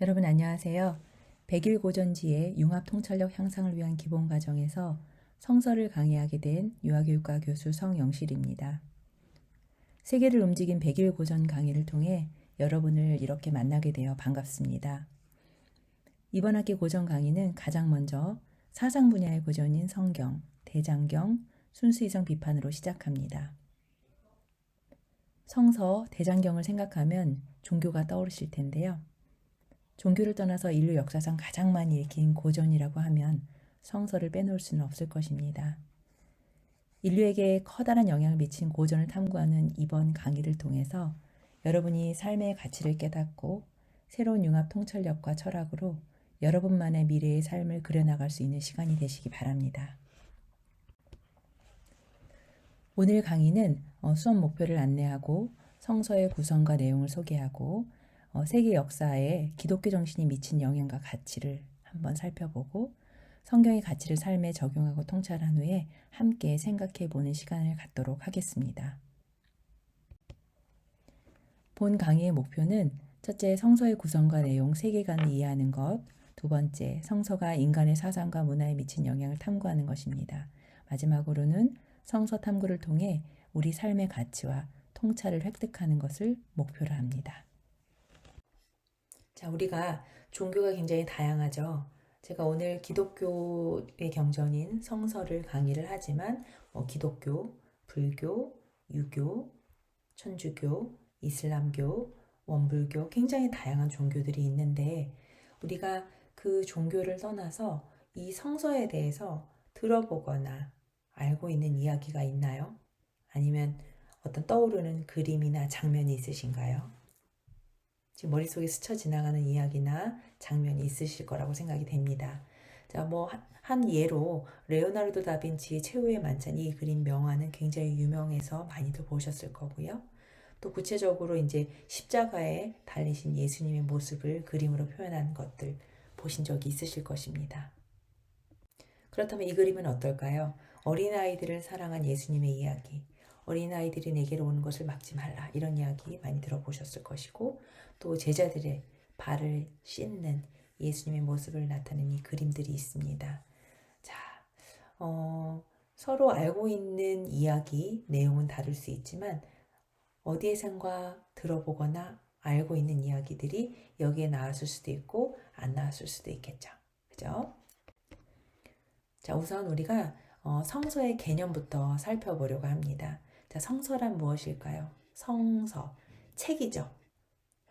여러분 안녕하세요. 백일 고전지의 융합 통찰력 향상을 위한 기본 과정에서 성서를 강의하게 된 유아교육과 교수 성영실입니다. 세계를 움직인 백일 고전 강의를 통해 여러분을 이렇게 만나게 되어 반갑습니다. 이번 학기 고전 강의는 가장 먼저 사상 분야의 고전인 성경, 대장경, 순수이성 비판으로 시작합니다. 성서, 대장경을 생각하면 종교가 떠오르실 텐데요. 종교를 떠나서 인류 역사상 가장 많이 읽힌 고전이라고 하면 성서를 빼놓을 수는 없을 것입니다. 인류에게 커다란 영향을 미친 고전을 탐구하는 이번 강의를 통해서 여러분이 삶의 가치를 깨닫고 새로운 융합 통찰력과 철학으로 여러분만의 미래의 삶을 그려나갈 수 있는 시간이 되시기 바랍니다. 오늘 강의는 수업 목표를 안내하고 성서의 구성과 내용을 소개하고 세계 역사에 기독교 정신이 미친 영향과 가치를 한번 살펴보고 성경의 가치를 삶에 적용하고 통찰한 후에 함께 생각해 보는 시간을 갖도록 하겠습니다. 본 강의의 목표는 첫째, 성서의 구성과 내용, 세계관을 이해하는 것. 두 번째, 성서가 인간의 사상과 문화에 미친 영향을 탐구하는 것입니다. 마지막으로는 성서 탐구를 통해 우리 삶의 가치와 통찰을 획득하는 것을 목표로 합니다. 자, 우리가 종교가 굉장히 다양하죠. 제가 오늘 기독교의 경전인 성서를 강의를 하지만 기독교, 불교, 유교, 천주교, 이슬람교, 원불교 굉장히 다양한 종교들이 있는데 우리가 그 종교를 떠나서 이 성서에 대해서 들어보거나 알고 있는 이야기가 있나요? 아니면 어떤 떠오르는 그림이나 장면이 있으신가요? 지금 머릿속에 스쳐 지나가는 이야기나 장면이 있으실 거라고 생각이 됩니다. 자, 한 예로 레오나르도 다빈치의 최후의 만찬, 이 그림 명화는 굉장히 유명해서 많이들 보셨을 거고요. 또 구체적으로 이제 십자가에 달리신 예수님의 모습을 그림으로 표현한 것들 보신 적이 있으실 것입니다. 그렇다면 이 그림은 어떨까요? 어린아이들을 사랑한 예수님의 이야기, 어린아이들이 내게로 오는 것을 막지 말라, 이런 이야기 많이 들어보셨을 것이고, 또 제자들의 발을 씻는 예수님의 모습을 나타내는 이 그림들이 있습니다. 자, 서로 알고 있는 이야기, 내용은 다를 수 있지만 어디에선가 들어보거나 알고 있는 이야기들이 여기에 나왔을 수도 있고 안 나왔을 수도 있겠죠. 그죠? 자, 우선 우리가 성서의 개념부터 살펴보려고 합니다. 자, 성서란 무엇일까요? 성서, 책이죠.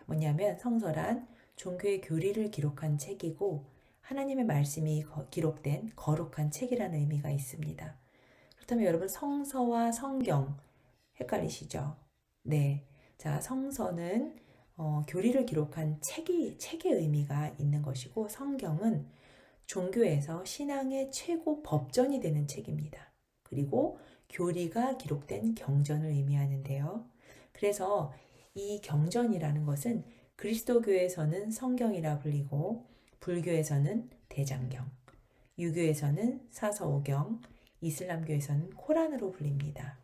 뭐냐면 성서란 종교의 교리를 기록한 책이고 하나님의 말씀이 기록된 거룩한 책이라는 의미가 있습니다. 그렇다면 여러분 성서와 성경 헷갈리시죠? 네. 자, 성서는 교리를 기록한 책의 의미가 있는 것이고 성경은 종교에서 신앙의 최고 법전이 되는 책입니다. 그리고 교리가 기록된 경전을 의미하는데요. 그래서 이 경전이라는 것은 그리스도교에서는 성경이라 불리고 불교에서는 대장경, 유교에서는 사서오경, 이슬람교에서는 코란으로 불립니다.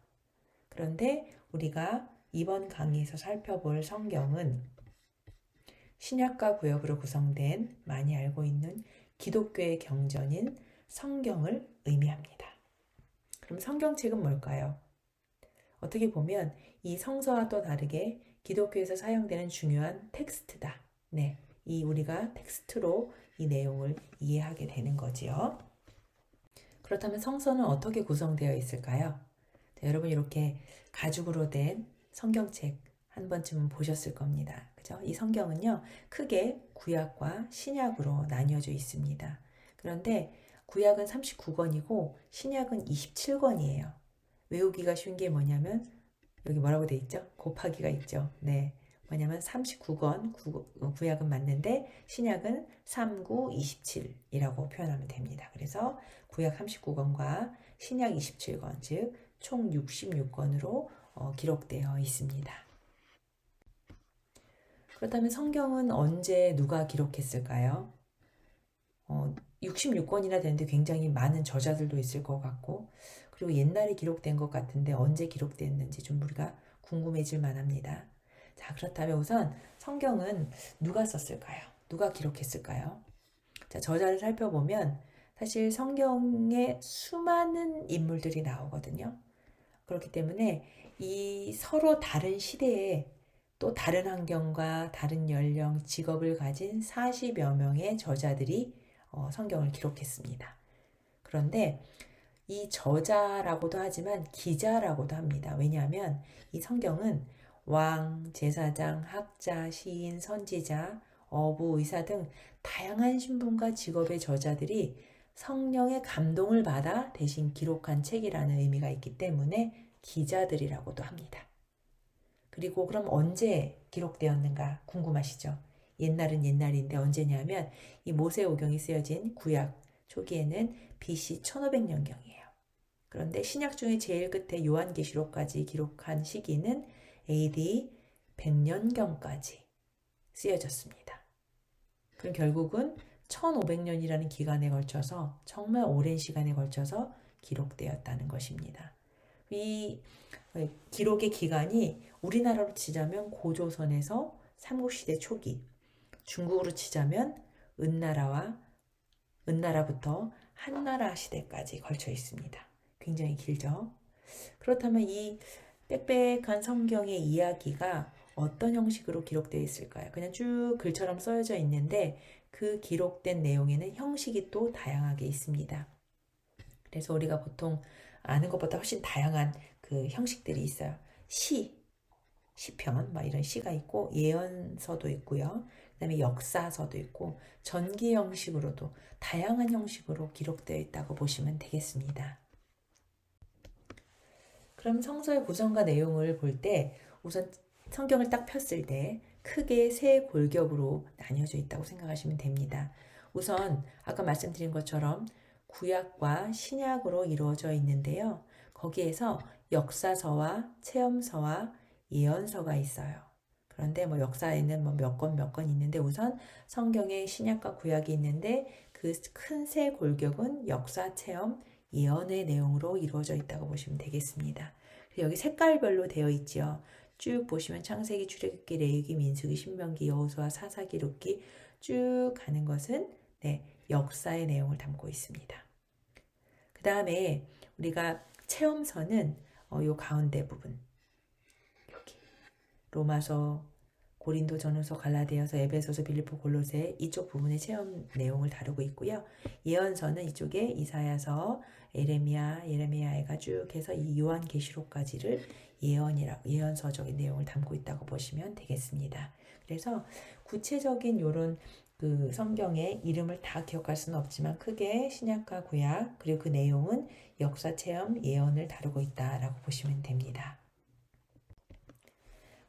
그런데 우리가 이번 강의에서 살펴볼 성경은 신약과 구약으로 구성된 많이 알고 있는 기독교의 경전인 성경을 의미합니다. 그럼 성경책은 뭘까요? 어떻게 보면 이 성서와 또 다르게 기독교에서 사용되는 중요한 텍스트다. 네, 이 우리가 텍스트로 이 내용을 이해하게 되는 거지요. 그렇다면 성서는 어떻게 구성되어 있을까요? 자, 여러분 이렇게 가죽으로 된 성경책 한 번쯤은 보셨을 겁니다. 그죠? 이 성경은요, 크게 구약과 신약으로 나뉘어져 있습니다. 그런데 구약은 39권이고 신약은 27권이에요. 외우기가 쉬운 게 뭐냐면 여기 뭐라고 돼 있죠? 곱하기가 있죠. 네. 뭐냐면 39권 구약은 맞는데 신약은 39, 27이라고 표현하면 됩니다. 그래서 구약 39권과 신약 27권, 즉 총 66권으로 기록되어 있습니다. 그렇다면 성경은 언제 누가 기록했을까요? 66권이나 되는데 굉장히 많은 저자들도 있을 것 같고 그리고 옛날에 기록된 것 같은데 언제 기록됐는지 좀 우리가 궁금해질 만합니다. 자, 그렇다면 우선 성경은 누가 썼을까요? 누가 기록했을까요? 자, 저자를 살펴보면 사실 성경에 수많은 인물들이 나오거든요. 그렇기 때문에 이 서로 다른 시대에 또 다른 환경과 다른 연령, 직업을 가진 40여 명의 저자들이 성경을 기록했습니다. 그런데 이 저자라고도 하지만 기자라고도 합니다. 왜냐하면 이 성경은 왕, 제사장, 학자, 시인, 선지자, 어부, 의사 등 다양한 신분과 직업의 저자들이 성령의 감동을 받아 대신 기록한 책이라는 의미가 있기 때문에 기자들이라고도 합니다. 그리고 그럼 언제 기록되었는가 궁금하시죠? 옛날은 옛날인데 언제냐면 이 모세오경이 쓰여진 구약 초기에는 BC 1500년경이에요. 그런데 신약 중에 제일 끝에 요한계시록까지 기록한 시기는 AD 100년경까지 쓰여졌습니다. 그럼 결국은 1500년이라는 기간에 걸쳐서 정말 오랜 시간에 걸쳐서 기록되었다는 것입니다. 이 기록의 기간이 우리나라로 치자면 고조선에서 삼국시대 초기, 중국으로 치자면 은나라부터 한나라 시대까지 걸쳐 있습니다. 굉장히 길죠. 그렇다면 이 빽빽한 성경의 이야기가 어떤 형식으로 기록되어 있을까요? 그냥 쭉 글처럼 써져 있는데 그 기록된 내용에는 형식이 또 다양하게 있습니다. 그래서 우리가 보통 아는 것보다 훨씬 다양한 그 형식들이 있어요. 시편, 막 이런 시가 있고 예언서도 있고요. 그다음에 역사서도 있고 전기 형식으로도 다양한 형식으로 기록되어 있다고 보시면 되겠습니다. 그럼 성서의 구성과 내용을 볼 때 우선 성경을 딱 폈을 때 크게 세 골격으로 나뉘어져 있다고 생각하시면 됩니다. 우선 아까 말씀드린 것처럼 구약과 신약으로 이루어져 있는데요. 거기에서 역사서와 체험서와 예언서가 있어요. 그런데 역사에는 몇 건 있는데 우선 성경에 신약과 구약이 있는데 그 큰 세 골격은 역사, 체험, 예언의 내용으로 이루어져 있다고 보시면 되겠습니다. 여기 색깔별로 되어 있죠. 쭉 보시면 창세기, 출애굽기, 레위기, 민수기, 신명기, 여호수아, 사사기, 룻기 쭉 가는 것은 역사의 내용을 담고 있습니다. 그 다음에 우리가 체험서는 요 가운데 부분 여기 로마서, 고린도 전후서, 갈라디아서, 에베소서, 빌립보, 골로새 이쪽 부분의 체험 내용을 다루고 있고요. 예언서는 이쪽에 이사야서, 예레미야가 쭉 해서 이 요한계시록까지를 예언서적인 내용을 담고 있다고 보시면 되겠습니다. 그래서 구체적인 요런 그 성경의 이름을 다 기억할 수는 없지만 크게 신약과 구약 그리고 그 내용은 역사, 체험, 예언을 다루고 있다라고 보시면 됩니다.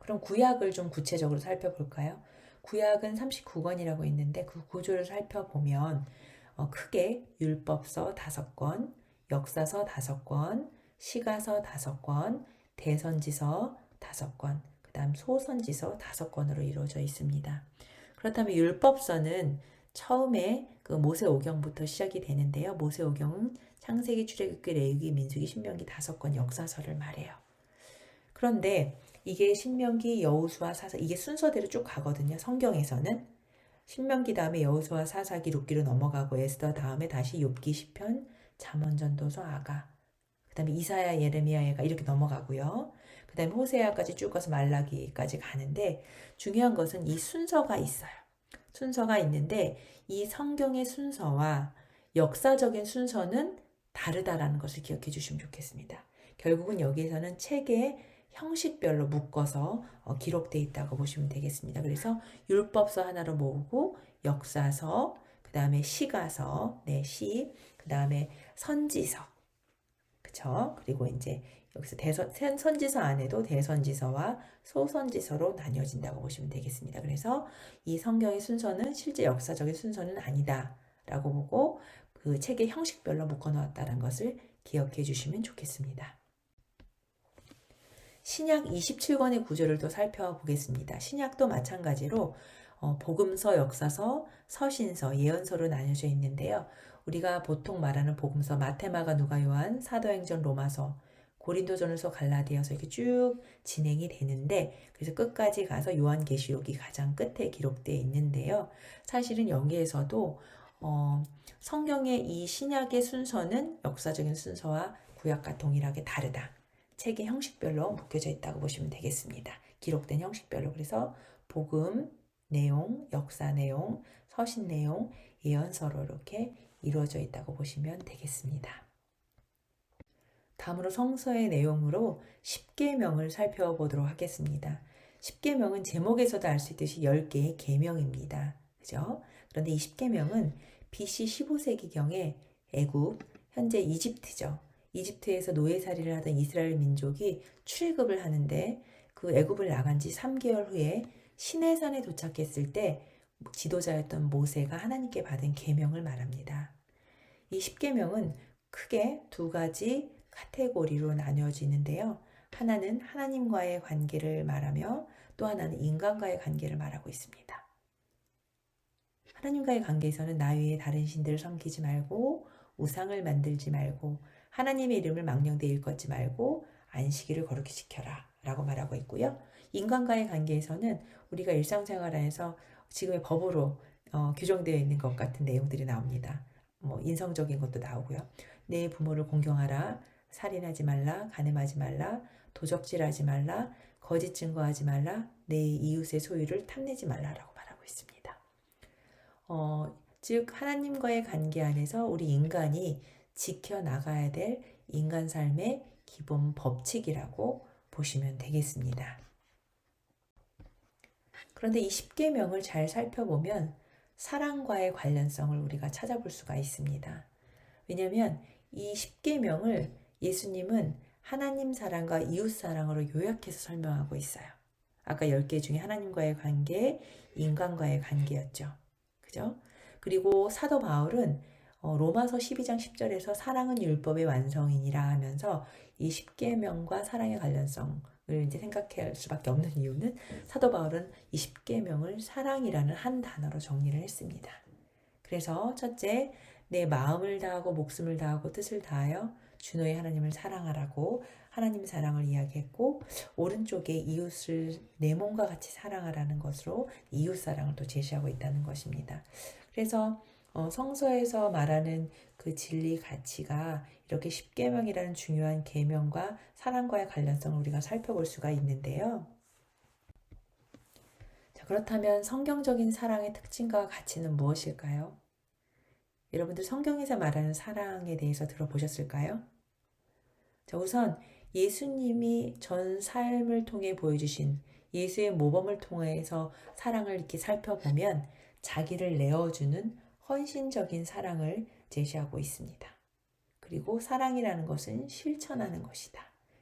그럼 구약을 좀 구체적으로 살펴볼까요? 구약은 39권이라고 있는데 그 구조를 살펴보면 크게 율법서 5권, 역사서 5권, 시가서 5권, 대선지서 5권, 그 다음 소선지서 5권으로 이루어져 있습니다. 그렇다면 율법서는 처음에 그 모세오경부터 시작이 되는데요. 모세오경은 창세기, 출애굽기, 레위기, 민수기, 신명기 5권 역사서를 말해요. 그런데 이게 신명기, 여호수아, 사사 이게 순서대로 쭉 가거든요. 성경에서는 신명기 다음에 여호수아, 사사기, 룻기로 넘어가고 에스더 다음에 다시 욥기, 시편, 잠언, 전도서, 아가 그 다음에 이사야, 예레미야가 이렇게 넘어가고요. 그 다음에 호세아까지 쭉 가서 말라기까지 가는데 중요한 것은 이 순서가 있어요. 순서가 있는데 이 성경의 순서와 역사적인 순서는 다르다라는 것을 기억해 주시면 좋겠습니다. 결국은 여기에서는 책의 형식별로 묶어서 기록되어 있다고 보시면 되겠습니다. 그래서 율법서 하나로 모으고 역사서, 그 다음에 시가서, 그 다음에 선지서, 그쵸? 그리고 이제 여기서 선지서 안에도 대선지서와 소선지서로 나뉘어진다고 보시면 되겠습니다. 그래서 이 성경의 순서는 실제 역사적인 순서는 아니다라고 보고 그 책의 형식별로 묶어 놓았다는 것을 기억해 주시면 좋겠습니다. 신약 27권의 구조를 또 살펴보겠습니다. 신약도 마찬가지로 복음서, 역사서, 서신서, 예언서로 나뉘어져 있는데요. 우리가 보통 말하는 복음서 마태, 마가, 누가, 요한, 사도행전, 로마서 고린도전서 갈라디아서 이렇게 쭉 진행이 되는데, 그래서 끝까지 가서 요한계시록이 가장 끝에 기록되어 있는데요. 사실은 여기에서도 성경의 이 신약의 순서는 역사적인 순서와 구약과 동일하게 다르다. 책의 형식별로 묶여져 있다고 보시면 되겠습니다. 기록된 형식별로. 그래서 복음 내용, 역사 내용, 서신 내용, 예언서로 이렇게 이루어져 있다고 보시면 되겠습니다. 다음으로 성서의 내용으로 십계명을 살펴보도록 하겠습니다. 십계명은 제목에서도 알 수 있듯이 10개의 계명입니다. 그죠? 그런데 이 십계명은 BC 15세기경에 애굽, 현재 이집트죠. 이집트에서 노예살이를 하던 이스라엘 민족이 출애굽을 하는데, 그 애굽을 나간 지 3개월 후에 시내산에 도착했을 때 지도자였던 모세가 하나님께 받은 계명을 말합니다. 이 십계명은 크게 두 가지 카테고리로 나뉘어지는데요. 하나는 하나님과의 관계를 말하며 또 하나는 인간과의 관계를 말하고 있습니다. 하나님과의 관계에서는 나 외에 다른 신들을 섬기지 말고, 우상을 만들지 말고, 하나님의 이름을 망령되이 일컫지 말고, 안식일을 거룩히 지켜라 라고 말하고 있고요. 인간과의 관계에서는 우리가 일상생활 안에서 지금의 법으로 규정되어 있는 것 같은 내용들이 나옵니다. 인성적인 것도 나오고요. 내 부모를 공경하라, 살인하지 말라, 간음하지 말라, 도적질하지 말라, 거짓 증거하지 말라, 내 이웃의 소유를 탐내지 말라라고 말하고 있습니다. 즉 하나님과의 관계 안에서 우리 인간이 지켜나가야 될 인간 삶의 기본 법칙이라고 보시면 되겠습니다. 그런데 이 십계명을 잘 살펴보면 사랑과의 관련성을 우리가 찾아볼 수가 있습니다. 왜냐하면 이 십계명을 예수님은 하나님 사랑과 이웃 사랑으로 요약해서 설명하고 있어요. 아까 10개 중에 하나님과의 관계, 인간과의 관계였죠. 그죠? 그리고 사도 바울은 로마서 12장 10절에서 사랑은 율법의 완성이니라 하면서 이 십계명과 사랑의 관련성을 이제 생각할 수밖에 없는 이유는 사도 바울은 이 십계명을 사랑이라는 한 단어로 정리를 했습니다. 그래서 첫째, 내 마음을 다하고 목숨을 다하고 뜻을 다하여 주 너의 하나님을 사랑하라고 하나님 사랑을 이야기했고, 오른쪽에 이웃을 내 몸과 같이 사랑하라는 것으로 이웃 사랑을 또 제시하고 있다는 것입니다. 그래서 성서에서 말하는 그 진리 가치가 이렇게 십계명이라는 중요한 계명과 사랑과의 관련성을 우리가 살펴볼 수가 있는데요. 자, 그렇다면 성경적인 사랑의 특징과 가치는 무엇일까요? 여러분들 성경에서 말하는 사랑에 대해서 들어보셨을까요? 자, 우선 예수님이 전 삶을 통해 보여주신 예수의 모범을 통해서 사랑을 이렇게 살펴보면 자기를 내어주는 헌신적인 사랑을 제시하고 있습니다. 그리고 사랑이라는 것은 실천하는 것이다.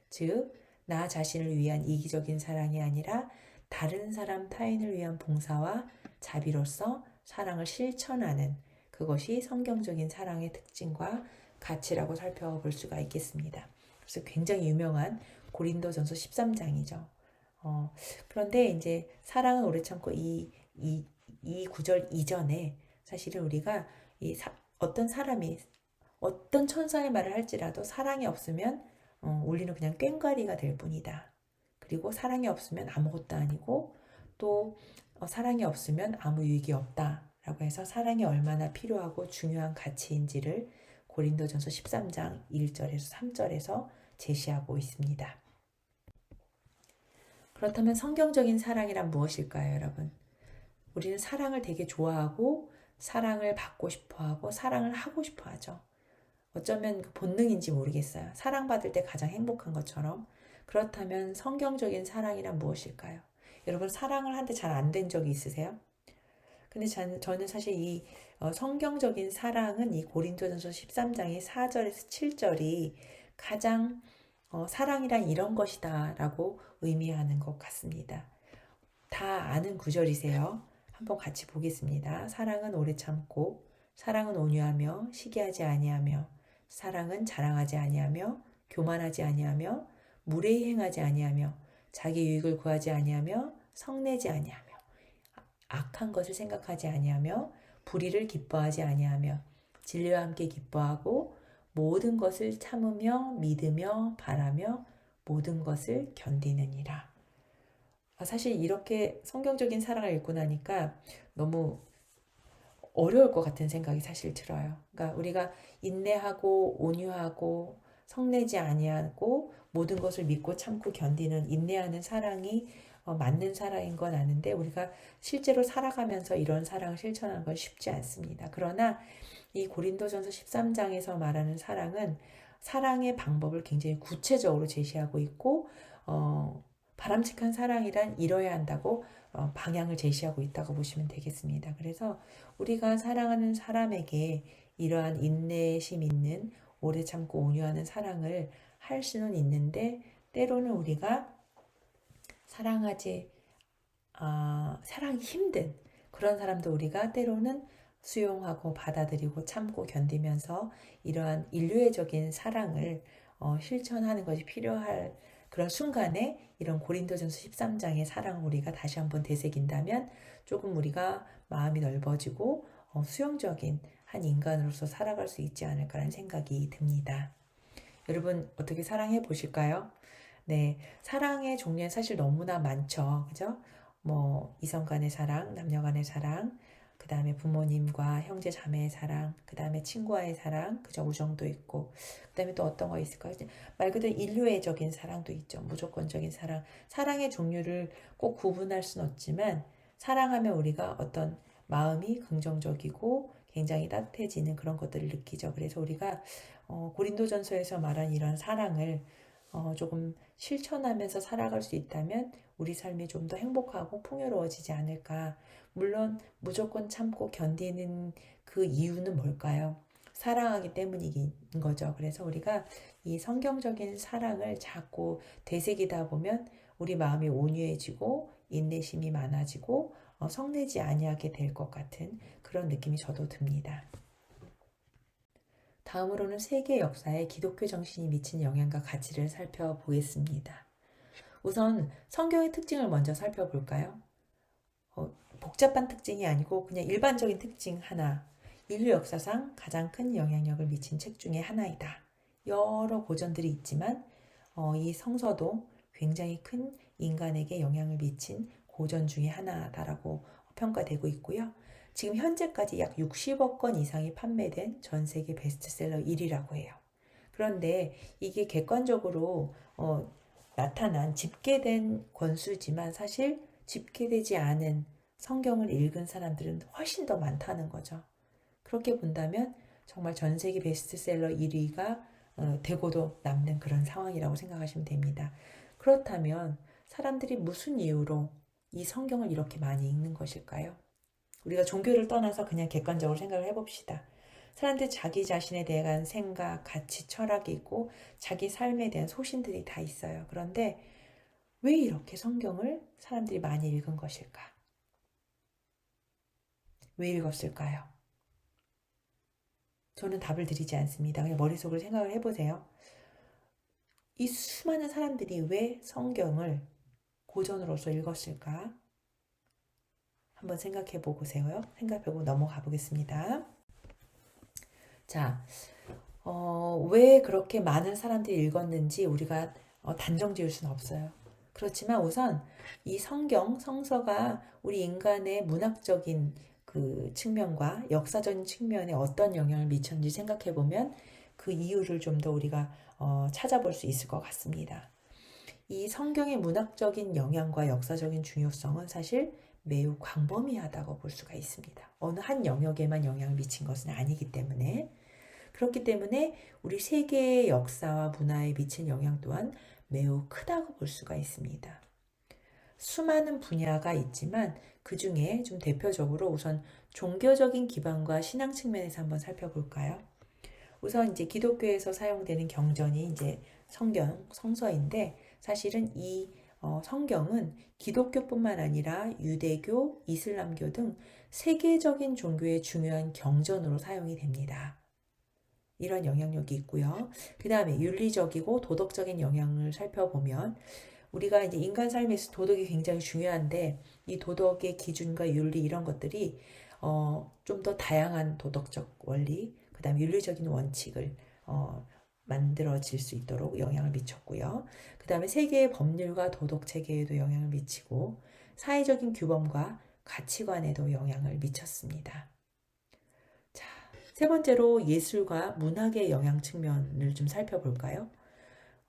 즉, 나 자신을 위한 이기적인 사랑이 아니라 다른 사람 타인을 위한 봉사와 자비로서 사랑을 실천하는, 그것이 성경적인 사랑의 특징과 가치라고 살펴볼 수가 있겠습니다. 그래서 굉장히 유명한 고린도전서 13장이죠. 그런데 이제 사랑은 오래 참고 이 구절 이전에 사실은 우리가 어떤 사람이 어떤 천사의 말을 할지라도 사랑이 없으면 우리는 그냥 꽹과리가 될 뿐이다. 그리고 사랑이 없으면 아무것도 아니고, 또 사랑이 없으면 아무 유익이 없다 라고 해서 사랑이 얼마나 필요하고 중요한 가치인지를 고린도전서 13장 1절에서 3절에서 제시하고 있습니다. 그렇다면 성경적인 사랑이란 무엇일까요, 여러분? 우리는 사랑을 되게 좋아하고 사랑을 받고 싶어하고 사랑을 하고 싶어하죠. 어쩌면 그 본능인지 모르겠어요. 사랑받을 때 가장 행복한 것처럼. 그렇다면 성경적인 사랑이란 무엇일까요? 여러분, 사랑을 하는데 잘 안 된 적이 있으세요? 근데 저는 사실 이 성경적인 사랑은 이 고린도전서 13장의 4절에서 7절이 가장 사랑이란 이런 것이다 라고 의미하는 것 같습니다. 다 아는 구절이세요. 한번 같이 보겠습니다. 사랑은 오래 참고, 사랑은 온유하며 시기하지 아니하며, 사랑은 자랑하지 아니하며, 교만하지 아니하며, 무례히 행하지 아니하며, 자기 유익을 구하지 아니하며, 성내지 아니하며, 악한 것을 생각하지 아니하며, 불의를 기뻐하지 아니하며, 진리와 함께 기뻐하고 모든 것을 참으며 믿으며 바라며 모든 것을 견디느니라. 사실 이렇게 성경적인 사랑을 읽고 나니까 너무 어려울 것 같은 생각이 사실 들어요. 그러니까 우리가 인내하고 온유하고 성내지 아니하고 모든 것을 믿고 참고 견디는 인내하는 사랑이 맞는 사랑인 건 아는데 우리가 실제로 살아가면서 이런 사랑을 실천하는 건 쉽지 않습니다. 그러나 이 고린도전서 13장에서 말하는 사랑은 사랑의 방법을 굉장히 구체적으로 제시하고 있고 바람직한 사랑이란 이뤄야 한다고 방향을 제시하고 있다고 보시면 되겠습니다. 그래서 우리가 사랑하는 사람에게 이러한 인내심 있는 오래 참고 온유하는 사랑을 할 수는 있는데 때로는 우리가 사랑이 힘든 그런 사람도 우리가 때로는 수용하고 받아들이고 참고 견디면서 이러한 인류애적인 사랑을 실천하는 것이 필요할 그런 순간에 이런 고린도전서 13장의 사랑을 우리가 다시 한번 되새긴다면 조금 우리가 마음이 넓어지고 수용적인 한 인간으로서 살아갈 수 있지 않을까라는 생각이 듭니다. 여러분 어떻게 사랑해 보실까요? 네, 사랑의 종류는 사실 너무나 많죠. 그죠? 뭐 이성 간의 사랑, 남녀 간의 사랑, 그 다음에 부모님과 형제 자매의 사랑, 그 다음에 친구와의 사랑, 그저 우정도 있고, 그 다음에 또 어떤 거 있을까요? 말 그대로 인류애적인 사랑도 있죠. 무조건적인 사랑. 사랑의 종류를 꼭 구분할 수는 없지만, 사랑하면 우리가 어떤 마음이 긍정적이고 굉장히 따뜻해지는 그런 것들을 느끼죠. 그래서 우리가 고린도전서에서 말한 이런 사랑을 조금 실천하면서 살아갈 수 있다면 우리 삶이 좀 더 행복하고 풍요로워지지 않을까. 물론 무조건 참고 견디는 그 이유는 뭘까요? 사랑하기 때문인 거죠. 그래서 우리가 이 성경적인 사랑을 자꾸 되새기다 보면 우리 마음이 온유해지고 인내심이 많아지고 성내지 아니하게 될 것 같은 그런 느낌이 저도 듭니다. 다음으로는 세계 역사에 기독교 정신이 미친 영향과 가치를 살펴보겠습니다. 우선 성경의 특징을 먼저 살펴볼까요? 복잡한 특징이 아니고 그냥 일반적인 특징 하나. 인류 역사상 가장 큰 영향력을 미친 책 중에 하나이다. 여러 고전들이 있지만 이 성서도 굉장히 큰 인간에게 영향을 미친 고전 중에 하나다라고 평가되고 있고요. 지금 현재까지 약 60억 권 이상이 판매된 전 세계 베스트셀러 1위라고 해요. 그런데 이게 객관적으로 나타난 집계된 권수지만 사실 집계되지 않은 성경을 읽은 사람들은 훨씬 더 많다는 거죠. 그렇게 본다면 정말 전 세계 베스트셀러 1위가 되고도 남는 그런 상황이라고 생각하시면 됩니다. 그렇다면 사람들이 무슨 이유로 이 성경을 이렇게 많이 읽는 것일까요? 우리가 종교를 떠나서 그냥 객관적으로 생각을 해봅시다. 사람들 자기 자신에 대한 생각, 가치, 철학이 있고 자기 삶에 대한 소신들이 다 있어요. 그런데 왜 이렇게 성경을 사람들이 많이 읽은 것일까? 왜 읽었을까요? 저는 답을 드리지 않습니다. 그냥 머릿속으로 생각을 해보세요. 이 수많은 사람들이 왜 성경을 고전으로서 읽었을까? 한번 생각해 보세요. 생각해보고 넘어가 보겠습니다. 자, 왜 그렇게 많은 사람들이 읽었는지 우리가 단정 지을 수는 없어요. 그렇지만 우선 이 성서가 우리 인간의 문학적인 그 측면과 역사적인 측면에 어떤 영향을 미쳤는지 생각해 보면 그 이유를 좀 더 우리가 찾아볼 수 있을 것 같습니다. 이 성경의 문학적인 영향과 역사적인 중요성은 사실 매우 광범위하다고 볼 수가 있습니다. 어느 한 영역에만 영향을 미친 것은 아니기 때문에 그렇기 때문에 우리 세계의 역사와 문화에 미친 영향 또한 매우 크다고 볼 수가 있습니다. 수많은 분야가 있지만 그 중에 좀 대표적으로 우선 종교적인 기반과 신앙 측면에서 한번 살펴볼까요? 우선 이제 기독교에서 사용되는 경전이 이제 성서인데 사실은 이 성경은 기독교뿐만 아니라 유대교, 이슬람교 등 세계적인 종교의 중요한 경전으로 사용이 됩니다. 이런 영향력이 있고요. 그 다음에 윤리적이고 도덕적인 영향을 살펴보면 우리가 이제 인간 삶에서 도덕이 굉장히 중요한데 이 도덕의 기준과 윤리 이런 것들이 좀 더 다양한 도덕적 원리, 그 다음에 윤리적인 원칙을 만들어질 수 있도록 영향을 미쳤고요. 그 다음에 세계의 법률과 도덕 체계에도 영향을 미치고 사회적인 규범과 가치관에도 영향을 미쳤습니다. 자, 세 번째로 예술과 문학의 영향 측면을 좀 살펴볼까요?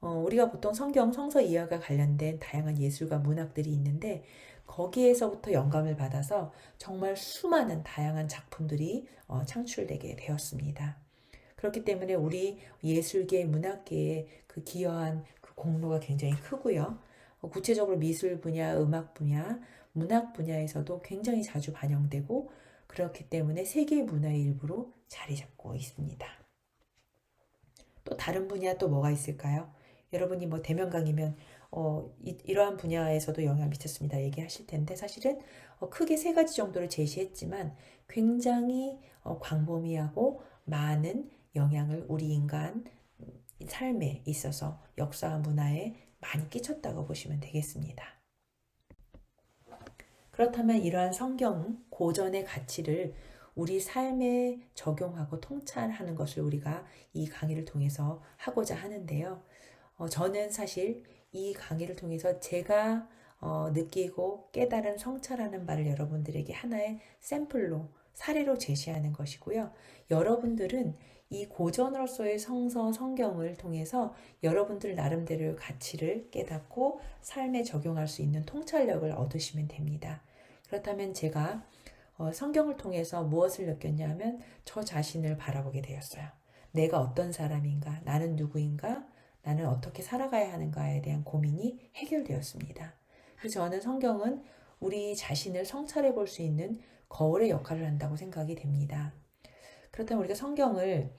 우리가 보통 성경, 성서 이해와 관련된 다양한 예술과 문학들이 있는데 거기에서부터 영감을 받아서 정말 수많은 다양한 작품들이 창출되게 되었습니다. 그렇기 때문에 우리 예술계, 문학계에 그 기여한 그 공로가 굉장히 크고요. 구체적으로 미술 분야, 음악 분야, 문학 분야에서도 굉장히 자주 반영되고 그렇기 때문에 세계 문화의 일부로 자리 잡고 있습니다. 또 다른 분야 또 뭐가 있을까요? 여러분이 뭐 대면강의면 이러한 분야에서도 영향을 미쳤습니다. 얘기하실 텐데 사실은 크게 세 가지 정도를 제시했지만 굉장히 광범위하고 많은 영향을 우리 인간 삶에 있어서 역사와 문화에 많이 끼쳤다고 보시면 되겠습니다. 그렇다면 이러한 성경 고전의 가치를 우리 삶에 적용하고 통찰하는 것을 우리가 이 강의를 통해서 하고자 하는데요. 저는 사실 이 강의를 통해서 제가 느끼고 깨달은 성찰하는 바를 여러분들에게 하나의 샘플로 사례로 제시하는 것이고요. 여러분들은 이 고전으로서의 성서 성경을 통해서 여러분들 나름대로의 가치를 깨닫고 삶에 적용할 수 있는 통찰력을 얻으시면 됩니다. 그렇다면 제가 성경을 통해서 무엇을 느꼈냐면 저 자신을 바라보게 되었어요. 내가 어떤 사람인가? 나는 누구인가? 나는 어떻게 살아가야 하는가에 대한 고민이 해결되었습니다. 그래서 저는 성경은 우리 자신을 성찰해 볼 수 있는 거울의 역할을 한다고 생각이 됩니다. 그렇다면 우리가 성경을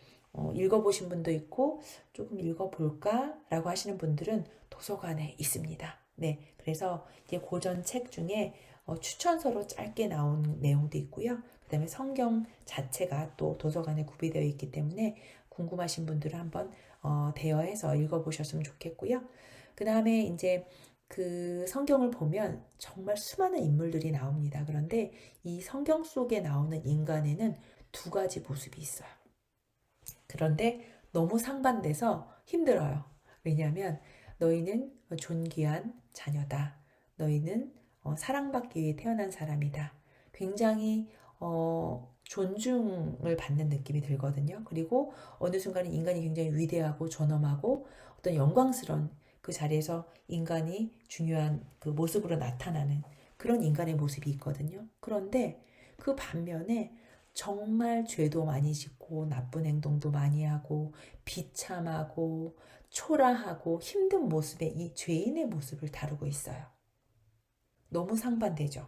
읽어보신 분도 있고 조금 읽어볼까라고 하시는 분들은 도서관에 있습니다. 네, 그래서 이제 고전 책 중에 추천서로 짧게 나온 내용도 있고요. 그 다음에 성경 자체가 또 도서관에 구비되어 있기 때문에 궁금하신 분들은 한번 대여해서 읽어보셨으면 좋겠고요. 그 다음에 이제 그 성경을 보면 정말 수많은 인물들이 나옵니다. 그런데 이 성경 속에 나오는 인간에는 두 가지 모습이 있어요. 그런데 너무 상반돼서 힘들어요. 왜냐하면 너희는 존귀한 자녀다. 너희는 사랑받기 위해 태어난 사람이다. 굉장히 존중을 받는 느낌이 들거든요. 그리고 어느 순간에 인간이 굉장히 위대하고 존엄하고 어떤 영광스러운 그 자리에서 인간이 중요한 그 모습으로 나타나는 그런 인간의 모습이 있거든요. 그런데 그 반면에 정말 죄도 많이 짓고 나쁜 행동도 많이 하고 비참하고 초라하고 힘든 모습의 이 죄인의 모습을 다루고 있어요. 너무 상반되죠.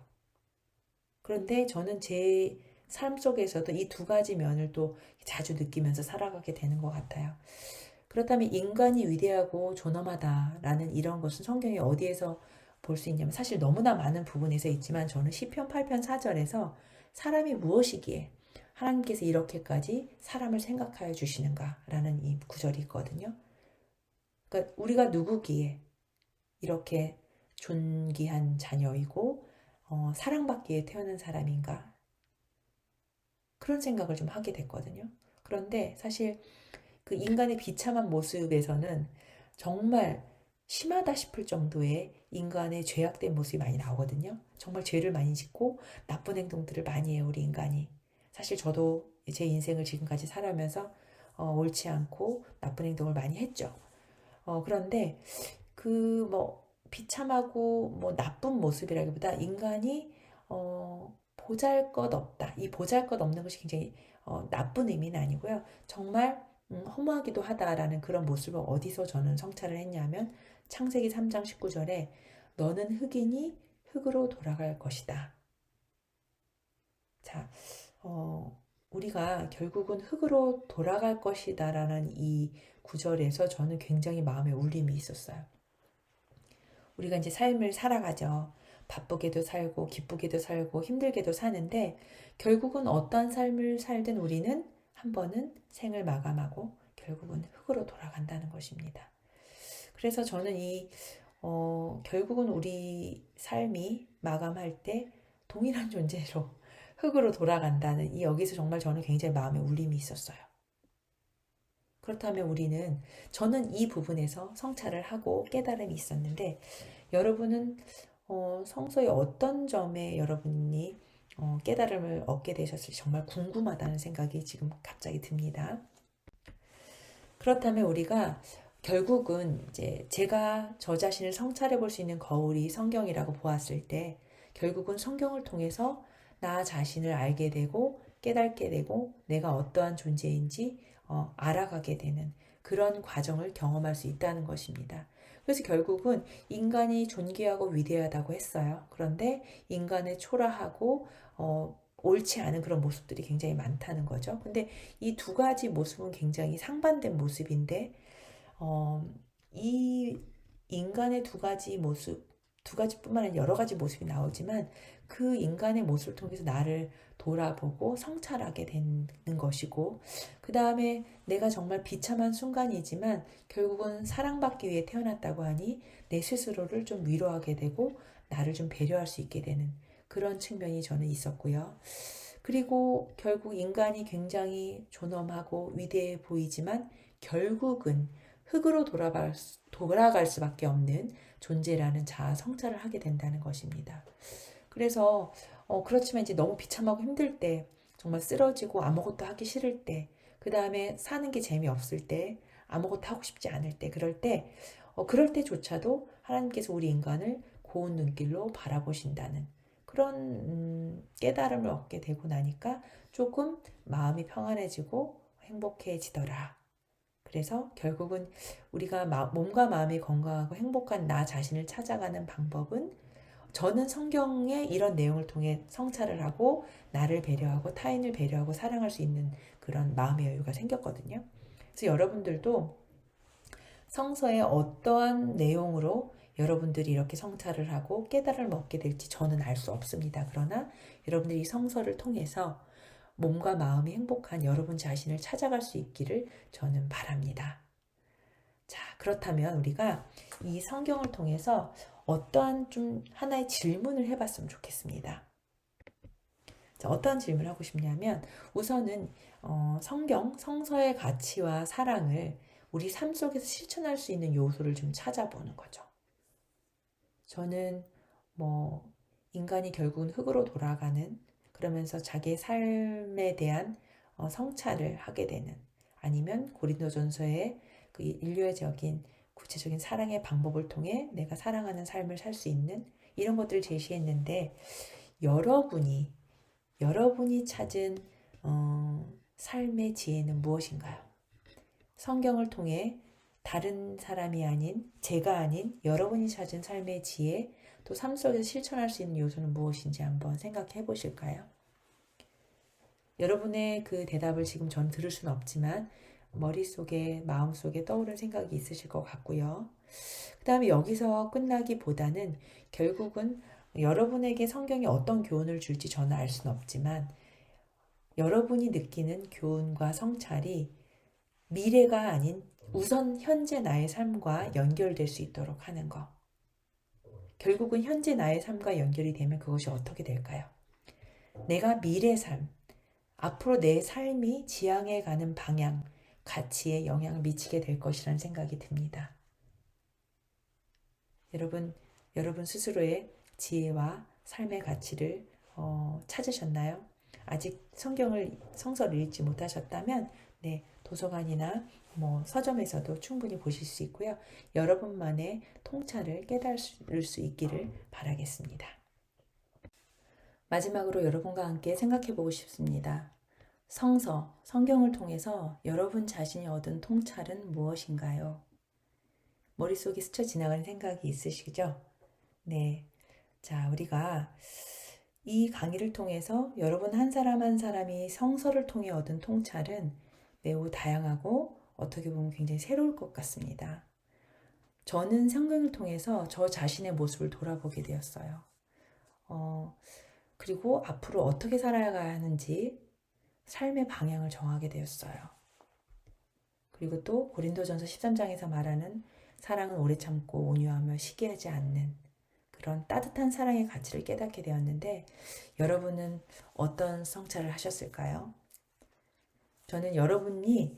그런데 저는 제 삶 속에서도 이 두 가지 면을 또 자주 느끼면서 살아가게 되는 것 같아요. 그렇다면 인간이 위대하고 존엄하다라는 이런 것은 성경에 어디에서 볼 수 있냐면 사실 너무나 많은 부분에서 있지만 저는 시편 8편 4절에서 사람이 무엇이기에 하나님께서 이렇게까지 사람을 생각하여 주시는가라는 이 구절이 있거든요. 그러니까 우리가 누구기에 이렇게 존귀한 자녀이고 사랑받기에 태어난 사람인가 그런 생각을 좀 하게 됐거든요. 그런데 사실 그 인간의 비참한 모습에서는 정말 심하다 싶을 정도의 인간의 죄악된 모습이 많이 나오거든요. 정말 죄를 많이 짓고 나쁜 행동들을 많이 해요, 우리 인간이. 사실 저도 제 인생을 지금까지 살아오면서 옳지 않고 나쁜 행동을 많이 했죠. 그런데 그 뭐 비참하고 뭐 나쁜 모습이라기보다 인간이 보잘것없다. 이 보잘것없는 것이 굉장히 나쁜 의미는 아니고요. 정말 허무하기도 하다라는 그런 모습을 어디서 저는 성찰을 했냐면 창세기 3장 19절에 너는 흑이니 흑으로 돌아갈 것이다. 자, 우리가 결국은 흑으로 돌아갈 것이다라는 이 구절에서 저는 굉장히 마음에 울림이 있었어요. 우리가 이제 삶을 살아가죠. 바쁘게도 살고 기쁘게도 살고 힘들게도 사는데 결국은 어떠한 삶을 살든 우리는 한 번은 생을 마감하고 결국은 흙으로 돌아간다는 것입니다. 그래서 저는 결국은 우리 삶이 마감할 때 동일한 존재로 흙으로 돌아간다는 이 여기서 정말 저는 굉장히 마음에 울림이 있었어요. 그렇다면 저는 이 부분에서 성찰을 하고 깨달음이 있었는데, 여러분은 성서의 어떤 점에 여러분이 깨달음을 얻게 되셨을지 정말 궁금하다는 생각이 지금 갑자기 듭니다. 그렇다면 우리가 결국은 이제 제가 저 자신을 성찰해 볼 수 있는 거울이 성경이라고 보았을 때, 결국은 성경을 통해서 나 자신을 알게 되고 깨닫게 되고 내가 어떠한 존재인지 알아가게 되는 그런 과정을 경험할 수 있다는 것입니다. 그래서 결국은 인간이 존귀하고 위대하다고 했어요. 그런데 인간의 초라하고 옳지 않은 그런 모습들이 굉장히 많다는 거죠. 근데 이 두 가지 모습은 굉장히 상반된 모습인데, 이 인간의 두 가지 모습, 두 가지뿐만 아니라 여러 가지 모습이 나오지만 그 인간의 모습을 통해서 나를 돌아보고 성찰하게 되는 것이고, 그 다음에 내가 정말 비참한 순간이지만 결국은 사랑받기 위해 태어났다고 하니 내 스스로를 좀 위로하게 되고 나를 좀 배려할 수 있게 되는 그런 측면이 저는 있었고요. 그리고 결국 인간이 굉장히 존엄하고 위대해 보이지만 결국은 흙으로 돌아갈 수밖에 없는 존재라는 자아 성찰을 하게 된다는 것입니다. 그래서 그렇지만 이제 너무 비참하고 힘들 때, 정말 쓰러지고 아무것도 하기 싫을 때, 그 다음에 사는 게 재미없을 때, 아무것도 하고 싶지 않을 때, 그럴 때조차도 하나님께서 우리 인간을 고운 눈길로 바라보신다는 그런 깨달음을 얻게 되고 나니까 조금 마음이 평안해지고 행복해지더라. 그래서 결국은 우리가 몸과 마음이 건강하고 행복한 나 자신을 찾아가는 방법은, 저는 성경의 이런 내용을 통해 성찰을 하고 나를 배려하고 타인을 배려하고 사랑할 수 있는 그런 마음의 여유가 생겼거든요. 그래서 여러분들도 성서의 어떠한 내용으로 여러분들이 이렇게 성찰을 하고 깨달음을 얻게 될지 저는 알 수 없습니다. 그러나 여러분들이 성서를 통해서 몸과 마음이 행복한 여러분 자신을 찾아갈 수 있기를 저는 바랍니다. 자, 그렇다면 우리가 이 성경을 통해서 어떠한 좀 하나의 질문을 해봤으면 좋겠습니다. 자, 어떠한 질문을 하고 싶냐면, 우선은 성서의 가치와 사랑을 우리 삶 속에서 실천할 수 있는 요소를 좀 찾아보는 거죠. 저는 인간이 결국은 흙으로 돌아가는, 그러면서 자기의 삶에 대한 성찰을 하게 되는, 아니면 고린도전서의 그 인류애적인 구체적인 사랑의 방법을 통해 내가 사랑하는 삶을 살 수 있는 이런 것들을 제시했는데, 여러분이 찾은 삶의 지혜는 무엇인가요? 성경을 통해 다른 사람이 아닌, 제가 아닌 여러분이 찾은 삶의 지혜, 또 삶 속에서 실천할 수 있는 요소는 무엇인지 한번 생각해 보실까요? 여러분의 그 대답을 지금 전 들을 수는 없지만 머릿속에, 마음속에 떠오른 생각이 있으실 것 같고요. 그 다음에 여기서 끝나기보다는 결국은 여러분에게 성경이 어떤 교훈을 줄지 저는 알 수는 없지만, 여러분이 느끼는 교훈과 성찰이 미래가 아닌 우선 현재 나의 삶과 연결될 수 있도록 하는 것. 결국은 현재 나의 삶과 연결이 되면 그것이 어떻게 될까요? 내가 미래 삶, 앞으로 내 삶이 지향해 가는 방향, 가치에 영향을 미치게 될 것이라는 생각이 듭니다. 여러분 스스로의 지혜와 삶의 가치를 찾으셨나요? 아직 성서를 읽지 못하셨다면 도서관이나 서점에서도 충분히 보실 수 있고요. 여러분만의 통찰을 깨달을 수 있기를 바라겠습니다. 마지막으로 여러분과 함께 생각해 보고 싶습니다. 성경을 통해서 여러분 자신이 얻은 통찰은 무엇인가요? 머릿속에 스쳐 지나가는 생각이 있으시죠? 네. 자, 우리가 이 강의를 통해서 여러분 한 사람 한 사람이 성서를 통해 얻은 통찰은 매우 다양하고 어떻게 보면 굉장히 새로울 것 같습니다. 저는 성경을 통해서 저 자신의 모습을 돌아보게 되었어요. 그리고 앞으로 어떻게 살아가야 하는지 삶의 방향을 정하게 되었어요. 그리고 또 고린도전서 13장에서 말하는 사랑은 오래 참고 온유하며 시기하지 않는 그런 따뜻한 사랑의 가치를 깨닫게 되었는데, 여러분은 어떤 성찰을 하셨을까요? 저는 여러분이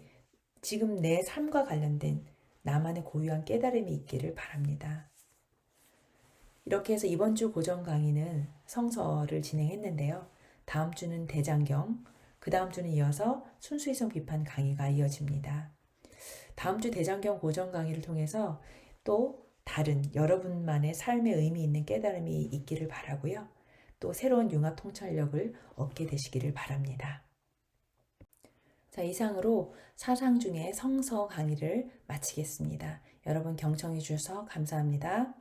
지금 내 삶과 관련된 나만의 고유한 깨달음이 있기를 바랍니다. 이렇게 해서 이번 주 고정 강의는 성서를 진행했는데요. 다음 주는 대장경, 그 다음 주는 이어서 순수이성 비판 강의가 이어집니다. 다음 주 대장경 고정 강의를 통해서 또 다른 여러분만의 삶에 의미 있는 깨달음이 있기를 바라고요. 또 새로운 융합 통찰력을 얻게 되시기를 바랍니다. 자, 이상으로 사상 중에 성서 강의를 마치겠습니다. 여러분 경청해 주셔서 감사합니다.